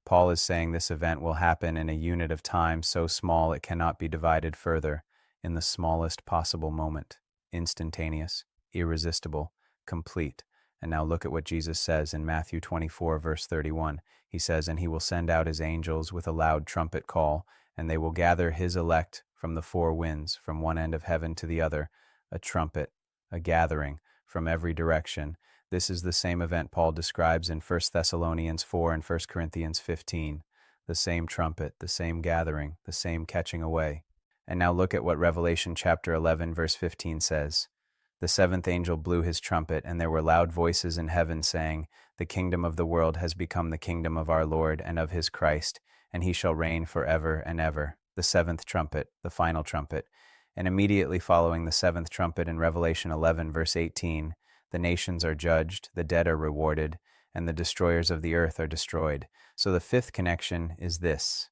Paul is saying this event will happen in a unit of time so small it cannot be divided further, in the smallest possible moment, instantaneous, irresistible, complete. And now look at what Jesus says in Matthew 24, verse 31. He says, "And he will send out his angels with a loud trumpet call, and they will gather his elect from the four winds, from one end of heaven to the other." A trumpet, a gathering from every direction. This is the same event Paul describes in 1 Thessalonians 4 and 1 Corinthians 15. The same trumpet, the same gathering, the same catching away. And now look at what Revelation chapter 11 verse 15 says. "The seventh angel blew his trumpet, and there were loud voices in heaven saying, 'The kingdom of the world has become the kingdom of our Lord and of his Christ, and he shall reign forever and ever.'" The seventh trumpet, the final trumpet. And immediately following the seventh trumpet in Revelation 11 verse 18, "The nations are judged, the dead are rewarded, and the destroyers of the earth are destroyed." So the fifth connection is this.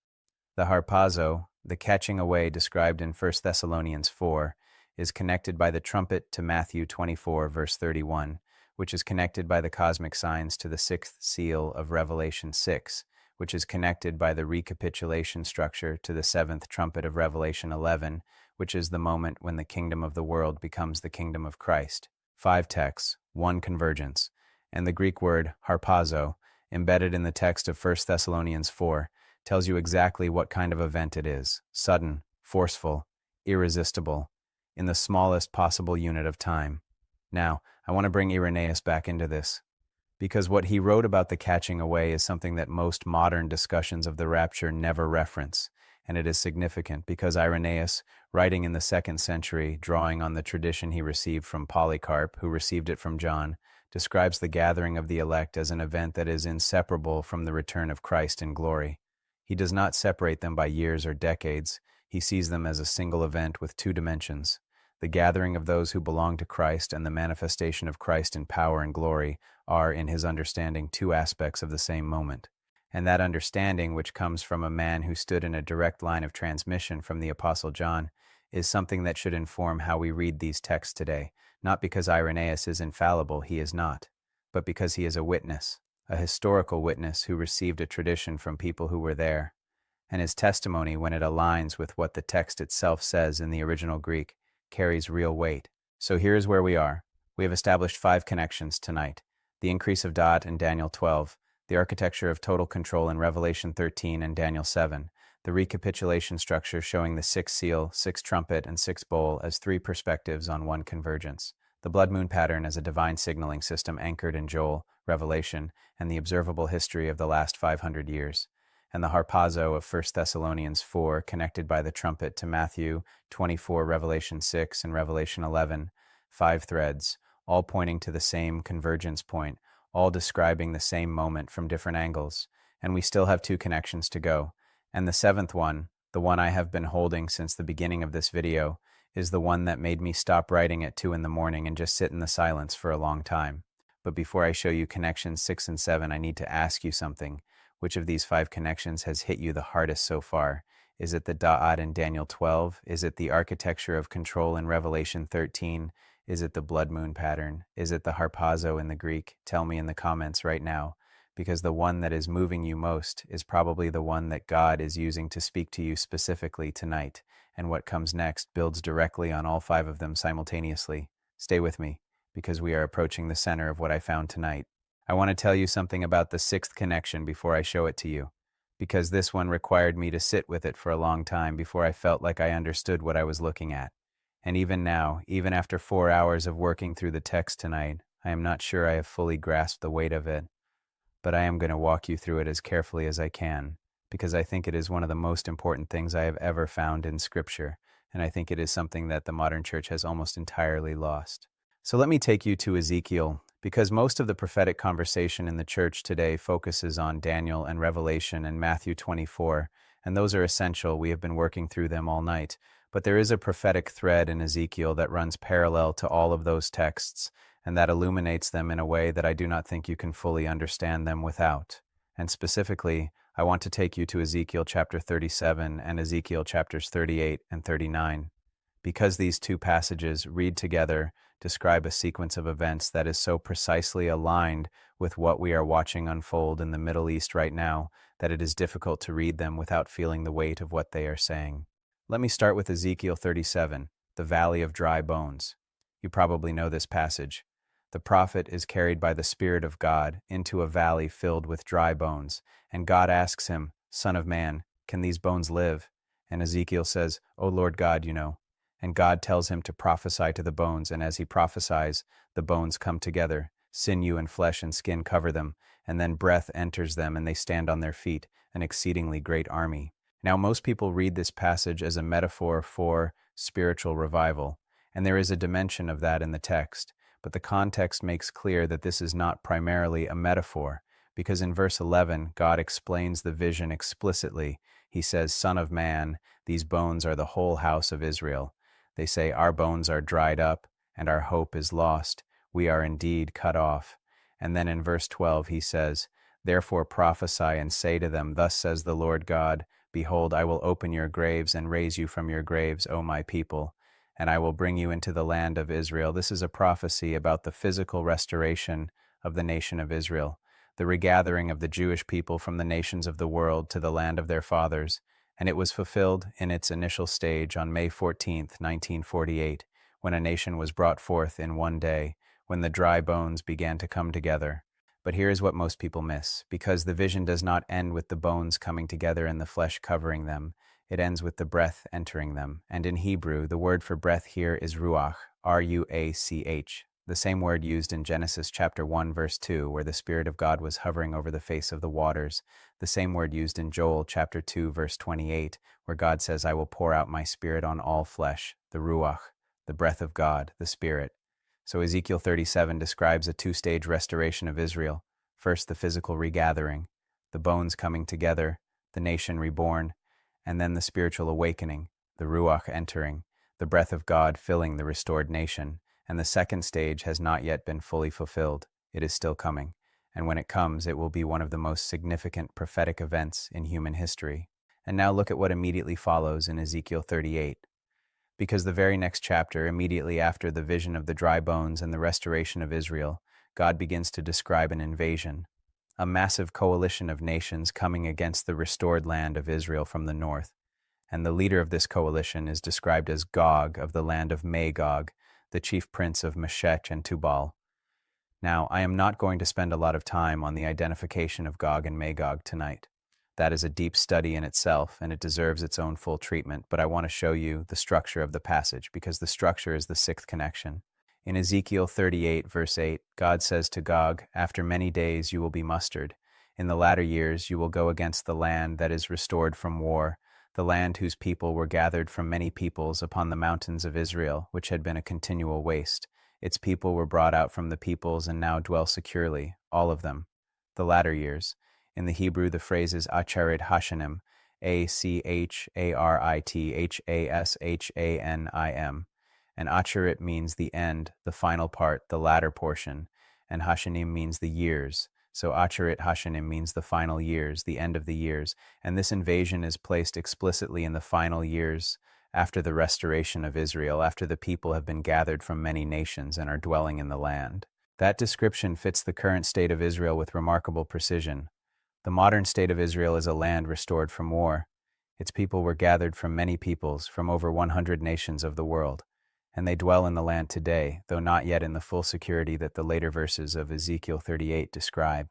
The harpazo, the catching away described in 1 Thessalonians 4, is connected by the trumpet to Matthew 24, verse 31, which is connected by the cosmic signs to the sixth seal of Revelation 6, which is connected by the recapitulation structure to the seventh trumpet of Revelation 11, which is the moment when the kingdom of the world becomes the kingdom of Christ. 5 texts, 1 convergence, and the Greek word harpazo, embedded in the text of 1 Thessalonians 4, tells you exactly what kind of event it is: sudden, forceful, irresistible, in the smallest possible unit of time. Now, I want to bring Irenaeus back into this, because what he wrote about the catching away is something that most modern discussions of the rapture never reference, and it is significant because Irenaeus, writing in the 2nd century, drawing on the tradition he received from Polycarp, who received it from John, describes the gathering of the elect as an event that is inseparable from the return of Christ in glory. He does not separate them by years or decades. He sees them as a single event with 2 dimensions. The gathering of those who belong to Christ and the manifestation of Christ in power and glory are, in his understanding, 2 aspects of the same moment. And that understanding, which comes from a man who stood in a direct line of transmission from the Apostle John, is something that should inform how we read these texts today, not because Irenaeus is infallible, he is not, but because he is a witness, a historical witness who received a tradition from people who were there. And his testimony, when it aligns with what the text itself says in the original Greek, carries real weight. So here is where we are. We have established 5 connections tonight: the increase of Da'at in Daniel 12, the architecture of total control in Revelation 13 and Daniel 7, the recapitulation structure showing the 6th seal, 6th trumpet, and 6th bowl as 3 perspectives on 1 convergence, the blood moon pattern as a divine signaling system anchored in Joel, Revelation, and the observable history of the last 500 years, and the harpazo of 1 Thessalonians 4 connected by the trumpet to Matthew 24, Revelation 6, and Revelation 11, 5 threads, all pointing to the same convergence point, all describing the same moment from different angles, and we still have 2 connections to go. And the 7th one, the one I have been holding since the beginning of this video, is the one that made me stop writing at 2 in the morning and just sit in the silence for a long time. But before I show you connections 6 and 7, I need to ask you something. Which of these 5 connections has hit you the hardest so far? Is it the Da'at in Daniel 12? Is it the architecture of control in Revelation 13? Is it the blood moon pattern? Is it the harpazo in the Greek? Tell me in the comments right now, because the one that is moving you most is probably the one that God is using to speak to you specifically tonight, and what comes next builds directly on all 5 of them simultaneously. Stay with me, because we are approaching the center of what I found tonight. I want to tell you something about the 6th connection before I show it to you, because this one required me to sit with it for a long time before I felt like I understood what I was looking at. And even now, even after 4 hours of working through the text tonight, I am not sure I have fully grasped the weight of it. But I am going to walk you through it as carefully as I can, because I think it is one of the most important things I have ever found in Scripture, and I think it is something that the modern church has almost entirely lost. So let me take you to Ezekiel, because most of the prophetic conversation in the church today focuses on Daniel and Revelation and Matthew 24, and those are essential. We have been working through them all night. But there is a prophetic thread in Ezekiel that runs parallel to all of those texts, and that illuminates them in a way that I do not think you can fully understand them without. And specifically, I want to take you to Ezekiel chapter 37 and Ezekiel chapters 38 and 39. Because these 2 passages, read together, describe a sequence of events that is so precisely aligned with what we are watching unfold in the Middle East right now that it is difficult to read them without feeling the weight of what they are saying. Let me start with Ezekiel 37, the Valley of Dry Bones. You probably know this passage. The prophet is carried by the Spirit of God into a valley filled with dry bones, and God asks him, "Son of man, can these bones live?" And Ezekiel says, "O Lord God, you know." And God tells him to prophesy to the bones, and as he prophesies, the bones come together, sinew and flesh and skin cover them, and then breath enters them and they stand on their feet, an exceedingly great army. Now, most people read this passage as a metaphor for spiritual revival, and there is a dimension of that in the text, but the context makes clear that this is not primarily a metaphor, because in verse 11, God explains the vision explicitly. He says, "Son of man, these bones are the whole house of Israel. They say, our bones are dried up, and our hope is lost. We are indeed cut off." And then in verse 12 he says, "Therefore prophesy and say to them, Thus says the Lord God, Behold, I will open your graves and raise you from your graves, O my people." and I will bring you into the land of Israel. This is a prophecy about the physical restoration of the nation of Israel, the regathering of the Jewish people from the nations of the world to the land of their fathers, and it was fulfilled in its initial stage on May 14th, 1948, when a nation was brought forth in one day, when the dry bones began to come together. But here is what most people miss, because the vision does not end with the bones coming together and the flesh covering them. It ends with the breath entering them. And in Hebrew, the word for breath here is ruach, R-U-A-C-H, the same word used in Genesis chapter 1, verse 2, where the Spirit of God was hovering over the face of the waters, the same word used in Joel chapter 2, verse 28, where God says, I will pour out my Spirit on all flesh, the ruach, the breath of God, the Spirit. So Ezekiel 37 describes a two-stage restoration of Israel. First, the physical regathering, the bones coming together, the nation reborn, and then the spiritual awakening, the Ruach entering, the breath of God filling the restored nation. And the second stage has not yet been fully fulfilled. It is still coming. And when it comes, it will be one of the most significant prophetic events in human history. And now look at what immediately follows in Ezekiel 38. Because the very next chapter, immediately after the vision of the dry bones and the restoration of Israel, God begins to describe an invasion, a massive coalition of nations coming against the restored land of Israel from the north. And the leader of this coalition is described as Gog of the land of Magog, the chief prince of Meshech and Tubal. Now, I am not going to spend a lot of time on the identification of Gog and Magog tonight. That is a deep study in itself, and it deserves its own full treatment, but I want to show you the structure of the passage, because the structure is the sixth connection. In Ezekiel 38, verse 8, God says to Gog, after many days you will be mustered. In the latter years you will go against the land that is restored from war, the land whose people were gathered from many peoples upon the mountains of Israel, which had been a continual waste. Its people were brought out from the peoples and now dwell securely, all of them. The latter years. In the Hebrew, the phrase is Acharit Hashanim, A-C-H-A-R-I-T-H-A-S-H-A-N-I-M. And Acharit means the end, the final part, the latter portion, and Hashanim means the years. So Acharit Hashanim means the final years, the end of the years, and this invasion is placed explicitly in the final years after the restoration of Israel, after the people have been gathered from many nations and are dwelling in the land. That description fits the current state of Israel with remarkable precision. The modern state of Israel is a land restored from war. Its people were gathered from many peoples, from over 100 nations of the world, and they dwell in the land today, though not yet in the full security that the later verses of Ezekiel 38 describe.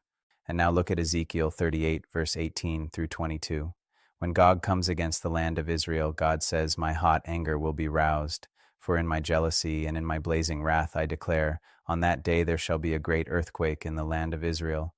And now look at Ezekiel 38, verse 18 through 22. When Gog comes against the land of Israel, God says, my hot anger will be roused, for in my jealousy and in my blazing wrath I declare, on that day there shall be a great earthquake in the land of Israel.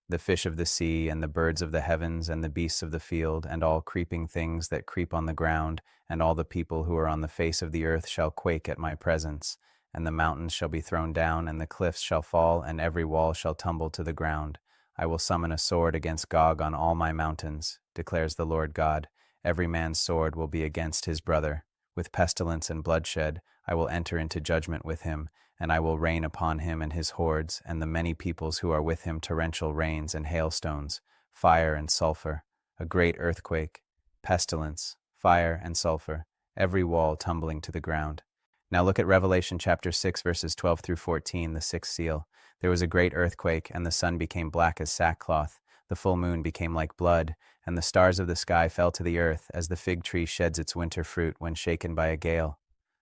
The fish of the sea, and the birds of the heavens, and the beasts of the field, and all creeping things that creep on the ground, and all the people who are on the face of the earth shall quake at my presence. And the mountains shall be thrown down, and the cliffs shall fall, and every wall shall tumble to the ground. I will summon a sword against Gog on all my mountains, declares the Lord God. Every man's sword will be against his brother. With pestilence and bloodshed I will enter into judgment with him, and I will rain upon him and his hordes, and the many peoples who are with him torrential rains and hailstones, fire and sulfur, a great earthquake, pestilence, fire and sulfur, every wall tumbling to the ground. Now look at Revelation chapter 6, verses 12 through 14, the sixth seal. There was a great earthquake, and the sun became black as sackcloth, the full moon became like blood, and the stars of the sky fell to the earth, as the fig tree sheds its winter fruit when shaken by a gale.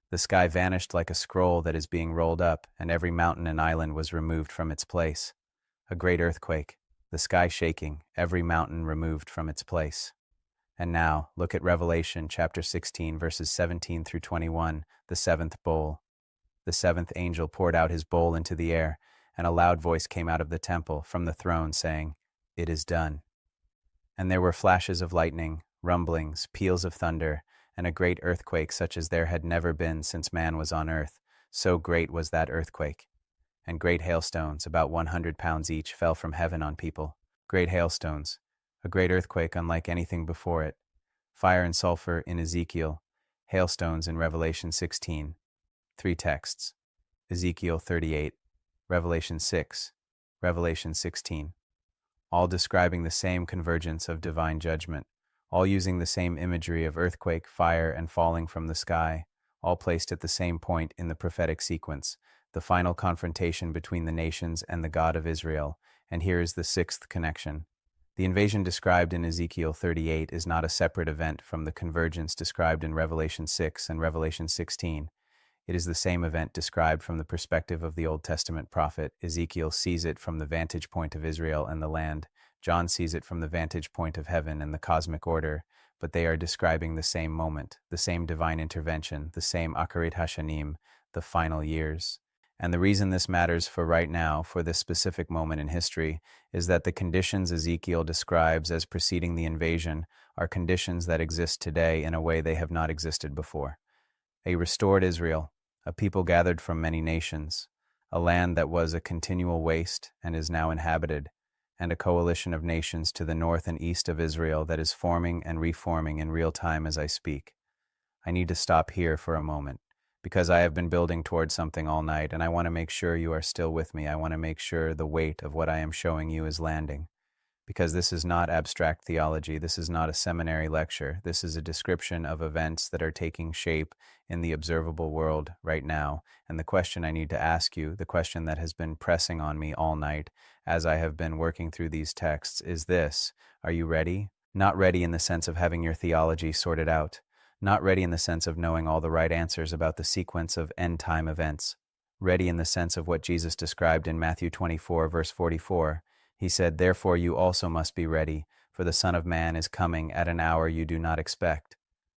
The sky vanished like a scroll that is being rolled up, and every mountain and island was removed from its place. A great earthquake, the sky shaking, every mountain removed from its place. And now, look at Revelation chapter 16, verses 17 through 21, the seventh bowl. The seventh angel poured out his bowl into the air, and a loud voice came out of the temple, from the throne, saying, It is done. And there were flashes of lightning, rumblings, peals of thunder, and a great earthquake such as there had never been since man was on earth. So great was that earthquake. And great hailstones, about 100 pounds each, fell from heaven on people. Great hailstones, a great earthquake unlike anything before it. Fire and sulfur in Ezekiel, hailstones in Revelation 16. Three texts: Ezekiel 38, Revelation 6, Revelation 16. All describing the same convergence of divine judgment, all using the same imagery of earthquake, fire, and falling from the sky, all placed at the same point in the prophetic sequence, the final confrontation between the nations and the God of Israel. And here is the sixth connection. The invasion described in Ezekiel 38 is not a separate event from the convergence described in Revelation 6 and Revelation 16. It is the same event described from the perspective of the Old Testament prophet. Ezekiel sees it from the vantage point of Israel and the land. John sees it from the vantage point of heaven and the cosmic order, but they are describing the same moment, the same divine intervention, the same Akarit Hashanim, the final years. And the reason this matters for right now, for this specific moment in history, is that the conditions Ezekiel describes as preceding the invasion are conditions that exist today in a way they have not existed before. A restored Israel, a people gathered from many nations, a land that was a continual waste and is now inhabited, and a coalition of nations to the north and east of Israel that is forming and reforming in real time as I speak. I need to stop here for a moment, because I have been building towards something all night, and I want to make sure you are still with me. I want to make sure the weight of what I am showing you is landing. Because this is not abstract theology, this is not a seminary lecture, this is a description of events that are taking shape in the observable world right now. And the question I need to ask you, the question that has been pressing on me all night as I have been working through these texts, is this: are you ready? Not ready in the sense of having your theology sorted out, not ready in the sense of knowing all the right answers about the sequence of end-time events, ready in the sense of what Jesus described in Matthew 24, verse 44. He said, "Therefore you also must be ready, for the Son of Man is coming at an hour you do not expect."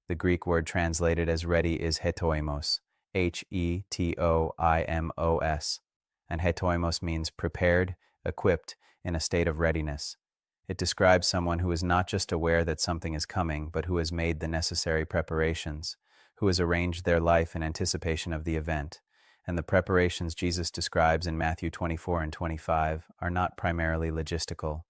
The Greek word translated as ready is hetoimos, Hetoimos, and hetoimos means prepared, equipped, in a state of readiness. It describes someone who is not just aware that something is coming, but who has made the necessary preparations, who has arranged their life in anticipation of the event. And the preparations Jesus describes in Matthew 24 and 25 are not primarily logistical.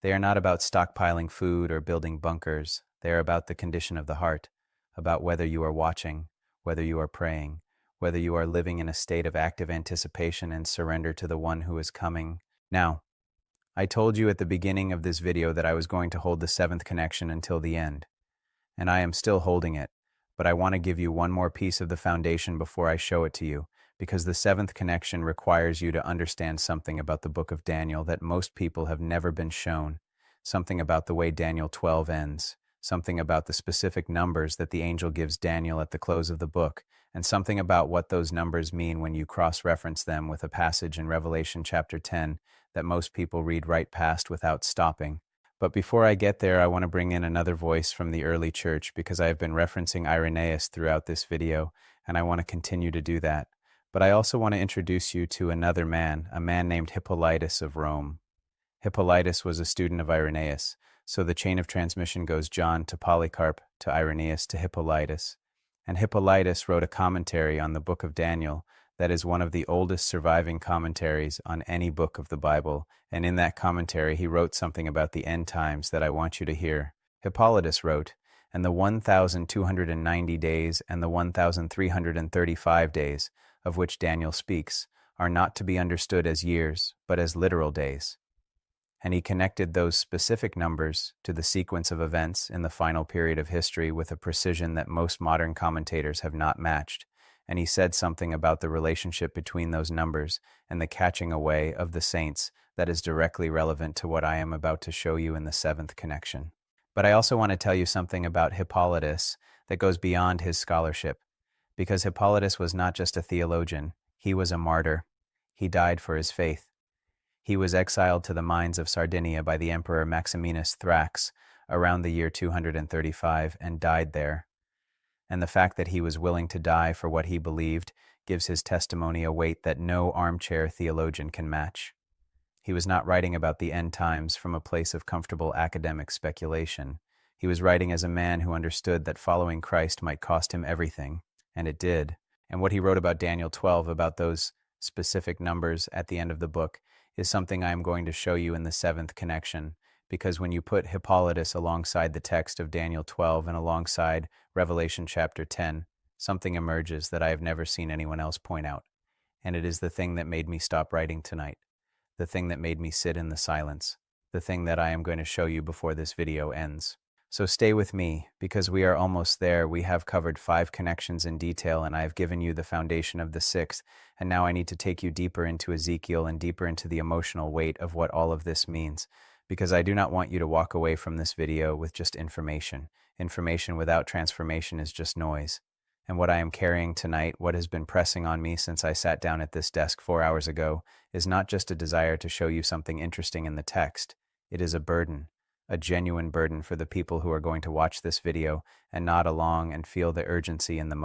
They are not about stockpiling food or building bunkers. They are about the condition of the heart, about whether you are watching, whether you are praying, whether you are living in a state of active anticipation and surrender to the one who is coming. Now, I told you at the beginning of this video that I was going to hold the seventh connection until the end, and I am still holding it, but I want to give you one more piece of the foundation before I show it to you, because the seventh connection requires you to understand something about the book of Daniel that most people have never been shown, something about the way Daniel 12 ends, something about the specific numbers that the angel gives Daniel at the close of the book, and something about what those numbers mean when you cross-reference them with a passage in Revelation chapter 10 that most people read right past without stopping. But before I get there, I want to bring in another voice from the early church, because I have been referencing Irenaeus throughout this video, and I want to continue to do that. But I also want to introduce you to another man, a man named Hippolytus of Rome. Hippolytus was a student of Irenaeus, so the chain of transmission goes John to Polycarp to Irenaeus to Hippolytus. And Hippolytus wrote a commentary on the book of Daniel that is one of the oldest surviving commentaries on any book of the Bible, and in that commentary he wrote something about the end times that I want you to hear. Hippolytus wrote, "And the 1,290 days and the 1,335 days, of which Daniel speaks, are not to be understood as years, but as literal days." And he connected those specific numbers to the sequence of events in the final period of history with a precision that most modern commentators have not matched. And he said something about the relationship between those numbers and the catching away of the saints that is directly relevant to what I am about to show you in the seventh connection. But I also want to tell you something about Hippolytus that goes beyond his scholarship, because Hippolytus was not just a theologian, he was a martyr. He died for his faith. He was exiled to the mines of Sardinia by the Emperor Maximinus Thrax around the year 235 and died there. And the fact that he was willing to die for what he believed gives his testimony a weight that no armchair theologian can match. He was not writing about the end times from a place of comfortable academic speculation. He was writing as a man who understood that following Christ might cost him everything, and it did. And what he wrote about Daniel 12, about those specific numbers at the end of the book, is something I am going to show you in the seventh connection, because when you put Hippolytus alongside the text of Daniel 12 and alongside Revelation chapter 10, something emerges that I have never seen anyone else point out. And it is the thing that made me stop writing tonight, the thing that made me sit in the silence, the thing that I am going to show you before this video ends. So stay with me, because we are almost there. We have covered 5 connections in detail, and I have given you the foundation of the sixth, and now I need to take you deeper into Ezekiel and deeper into the emotional weight of what all of this means, because I do not want you to walk away from this video with just information. Information without transformation is just noise. And what I am carrying tonight, what has been pressing on me since I sat down at this desk 4 hours ago, is not just a desire to show you something interesting in the text. It is a burden, a genuine burden for the people who are going to watch this video and nod along and feel the urgency in the